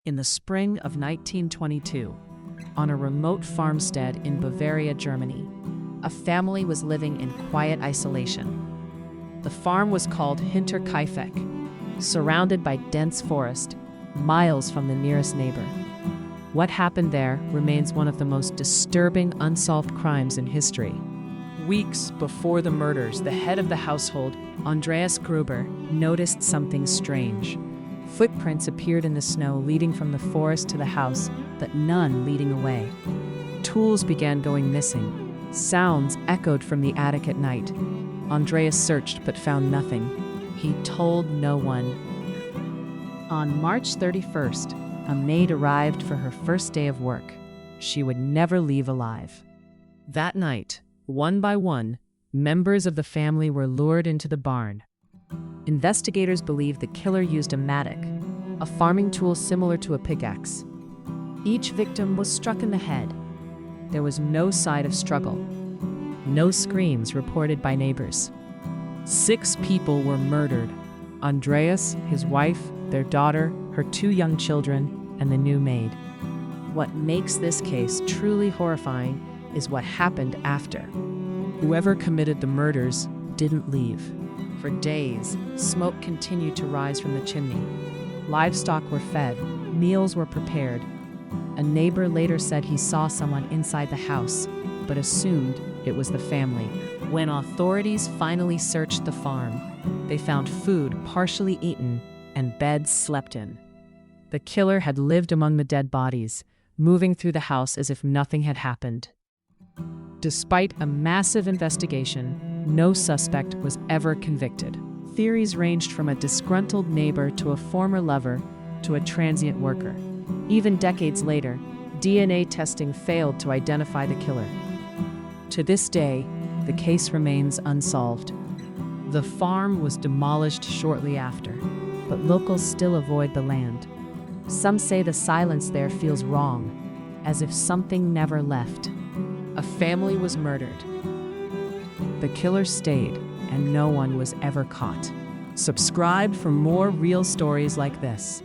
In the spring of 1922, on a remote farmstead in Bavaria, Germany, a family was living in quiet isolation. The farm was called Hinterkaifeck, surrounded by dense forest, miles from the nearest neighbor. What happened there remains one of the most disturbing unsolved crimes in history. Weeks before the murders, the head of the household, Andreas Gruber, noticed something strange. Footprints appeared in the snow leading from the forest to the house, but none leading away. Tools began going missing. Sounds echoed from the attic at night. Andreas searched but found nothing. He told no one. On March 31st, a maid arrived for her first day of work. She would never leave alive. That night, one by one, members of the family were lured into the barn. Investigators believe the killer used a mattock, a farming tool similar to a pickaxe. Each victim was struck in the head. There was no sign of struggle. No screams reported by neighbors. 6 people were murdered: Andreas, his wife, their daughter, her 2 young children, and the new maid. What makes this case truly horrifying is what happened after. Whoever committed the murders didn't leave. For days, smoke continued to rise from the chimney. Livestock were fed, meals were prepared. A neighbor later said he saw someone inside the house, but assumed it was the family. When authorities finally searched the farm, they found food partially eaten and beds slept in. The killer had lived among the dead bodies, moving through the house as if nothing had happened. Despite a massive investigation, no suspect was ever convicted. Theories ranged from a disgruntled neighbor to a former lover to a transient worker. Even decades later, DNA testing failed to identify the killer. To this day, the case remains unsolved. The farm was demolished shortly after, but locals still avoid the land. Some say the silence there feels wrong, as if something never left. A family was murdered. The killer stayed, and no one was ever caught. Subscribe for more real stories like this.